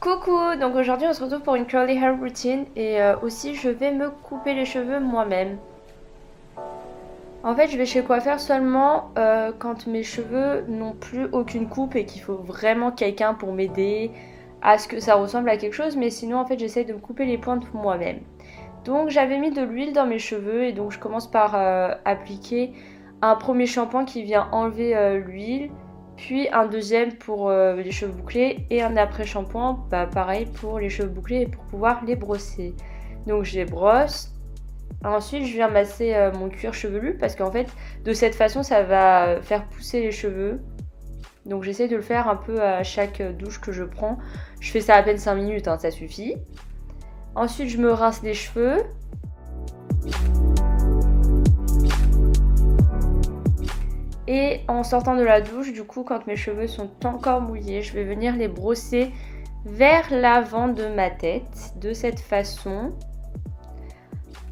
Coucou, donc aujourd'hui on se retrouve pour une curly hair routine et aussi je vais me couper les cheveux moi-même. En fait je vais chez le coiffeur seulement quand mes cheveux n'ont plus aucune coupe et qu'il faut vraiment quelqu'un pour m'aider à ce que ça ressemble à quelque chose, mais sinon en fait j'essaye de me couper les pointes moi-même. Donc j'avais mis de l'huile dans mes cheveux et donc je commence par appliquer un premier shampoing qui vient enlever l'huile, puis un deuxième pour les cheveux bouclés et un après shampoing, pareil pour les cheveux bouclés et pour pouvoir les brosser. Donc je les brosse. Ensuite je viens masser mon cuir chevelu parce qu'en fait de cette façon ça va faire pousser les cheveux. Donc j'essaie de le faire un peu à chaque douche que je prends. Je fais ça à peine 5 minutes, hein, ça suffit. Ensuite je me rince les cheveux. Et en sortant de la douche, du coup, quand mes cheveux sont encore mouillés, je vais venir les brosser vers l'avant de ma tête, de cette façon.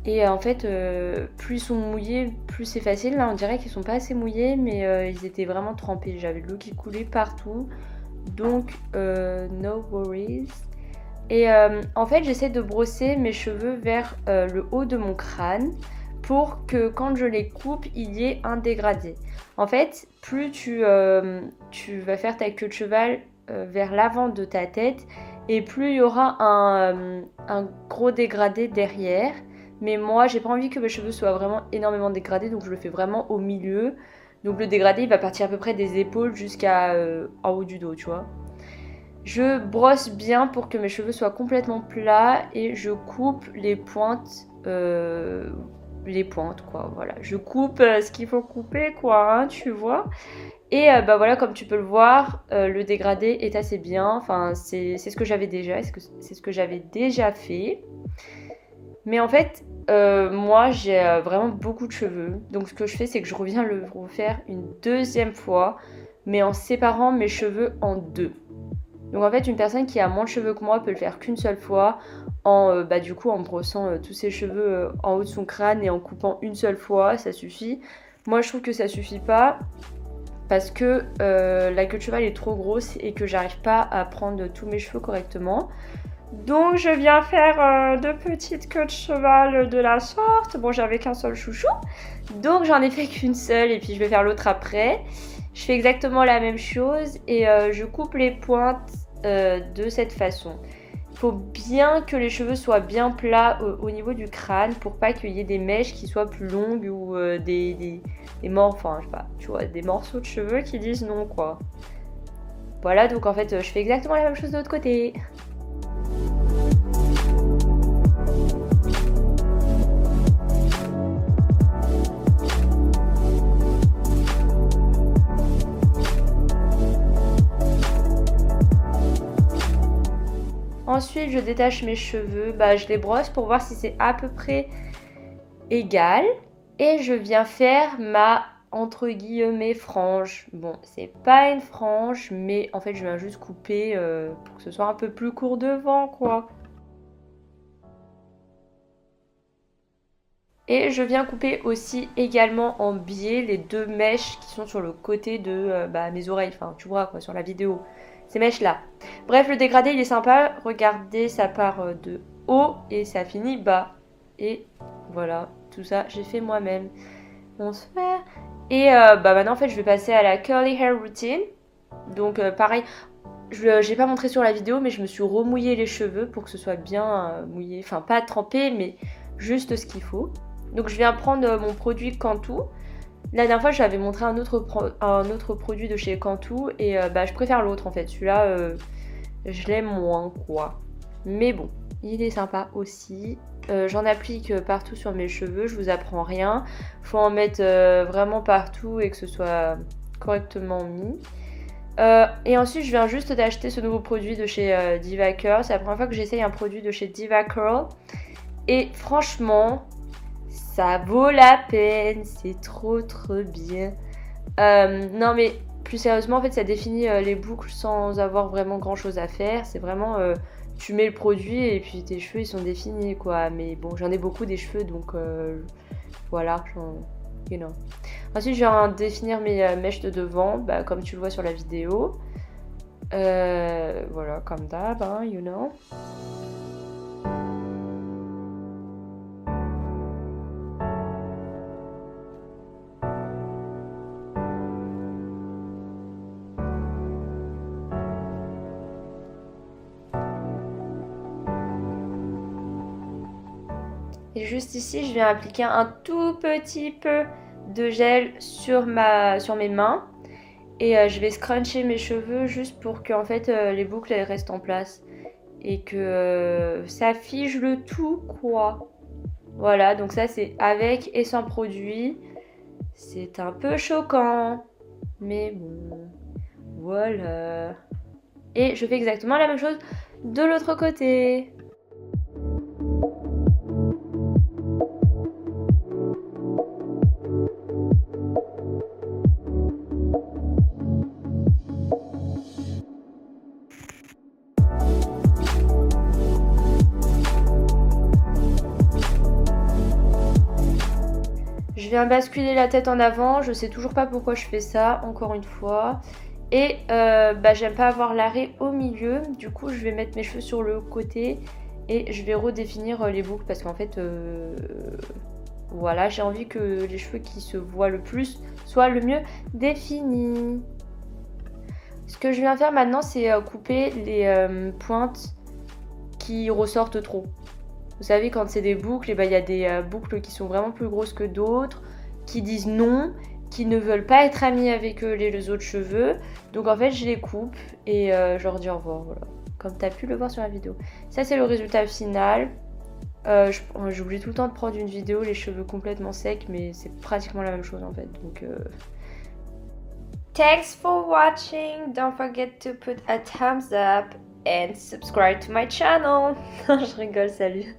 Et en fait, plus ils sont mouillés, plus c'est facile. Là, on dirait qu'ils sont pas assez mouillés, mais ils étaient vraiment trempés. J'avais de l'eau qui coulait partout. Donc, no worries. Et en fait, j'essaie de brosser mes cheveux vers le haut de mon crâne pour que quand je les coupe, il y ait un dégradé. En fait, plus tu vas faire ta queue de cheval vers l'avant de ta tête et plus il y aura un gros dégradé derrière. Mais moi, j'ai pas envie que mes cheveux soient vraiment énormément dégradés, donc je le fais vraiment au milieu. Donc le dégradé, il va partir à peu près des épaules jusqu'à en haut du dos, tu vois. Je brosse bien pour que mes cheveux soient complètement plats et je coupe les pointes, quoi, voilà. Je coupe ce qu'il faut couper, quoi, hein, tu vois. Et bah voilà, comme tu peux le voir, le dégradé est assez bien. Enfin, c'est ce que j'avais déjà, c'est ce que j'avais déjà fait. Mais en fait, moi j'ai vraiment beaucoup de cheveux. Donc ce que je fais, c'est que je reviens le refaire une deuxième fois, mais en séparant mes cheveux en deux. Donc en fait, une personne qui a moins de cheveux que moi peut le faire qu'une seule fois, du coup en brossant tous ses cheveux en haut de son crâne et en coupant une seule fois, ça suffit. Moi je trouve que ça suffit pas parce que la queue de cheval est trop grosse et que j'arrive pas à prendre tous mes cheveux correctement. Donc je viens faire deux petites queues de cheval de la sorte. Bon, j'avais qu'un seul chouchou, donc j'en ai fait qu'une seule et puis je vais faire l'autre après. Je fais exactement la même chose et je coupe les pointes de cette façon. Il faut bien que les cheveux soient bien plats au niveau du crâne pour pas qu'il y ait des mèches qui soient plus longues ou enfin je sais pas, tu vois, des morceaux de cheveux qui disent non quoi. Voilà, donc en fait je fais exactement la même chose de l'autre côté. Ensuite, je détache mes cheveux, je les brosse pour voir si c'est à peu près égal. Et je viens faire ma, entre guillemets, frange. Bon, c'est pas une frange, mais en fait, je viens juste couper pour que ce soit un peu plus court devant, quoi. Et je viens couper aussi également en biais les deux mèches qui sont sur le côté de mes oreilles, enfin tu vois quoi sur la vidéo, ces mèches là. Bref, le dégradé il est sympa, regardez ça part de haut et ça finit bas. Et voilà, tout ça j'ai fait moi-même. Bonsoir. Et maintenant en fait je vais passer à la curly hair routine. Donc pareil, j'ai pas montré sur la vidéo mais je me suis remouillé les cheveux pour que ce soit bien mouillé, enfin pas trempé mais juste ce qu'il faut. Donc je viens prendre mon produit Cantu. La dernière fois j'avais montré un autre produit de chez Cantu et je préfère l'autre en fait. Celui-là je l'aime moins quoi. Mais bon, il est sympa aussi. J'en applique partout sur mes cheveux, je vous apprends rien. Faut en mettre vraiment partout et que ce soit correctement mis. Et ensuite je viens juste d'acheter ce nouveau produit de chez Diva Curl. C'est la première fois que j'essaye un produit de chez Diva Curl. Et franchement, ça vaut la peine, c'est trop bien. Non mais plus sérieusement en fait ça définit les boucles sans avoir vraiment grand chose à faire. C'est vraiment tu mets le produit et puis tes cheveux ils sont définis quoi. Mais bon j'en ai beaucoup des cheveux donc voilà, you know. Ensuite je viens définir mes mèches de devant comme tu le vois sur la vidéo. Voilà, comme d'hab, hein, you know. Et juste ici, je vais appliquer un tout petit peu de gel sur mes mains. Et je vais scruncher mes cheveux juste pour que en fait, les boucles elles restent en place. Et que ça fige le tout, quoi. Voilà, donc ça c'est avec et sans produit. C'est un peu choquant. Mais bon, voilà. Et je fais exactement la même chose de l'autre côté. Je viens basculer la tête en avant, je sais toujours pas pourquoi je fais ça, encore une fois. Et j'aime pas avoir l'arrêt au milieu, du coup je vais mettre mes cheveux sur le côté et je vais redéfinir les boucles parce qu'en fait, voilà, j'ai envie que les cheveux qui se voient le plus soient le mieux définis. Ce que je viens faire maintenant, c'est couper les pointes qui ressortent trop. Vous savez, quand c'est des boucles, il y a des boucles qui sont vraiment plus grosses que d'autres, qui disent non, qui ne veulent pas être amis avec les autres cheveux. Donc en fait, je les coupe et je leur dis au revoir, voilà. Comme tu as pu le voir sur la vidéo. Ça, c'est le résultat final. J'oublie tout le temps de prendre une vidéo, les cheveux complètement secs, mais c'est pratiquement la même chose en fait. Donc, Thanks for watching. Don't forget to put a thumbs up and subscribe to my channel. Je rigole, salut.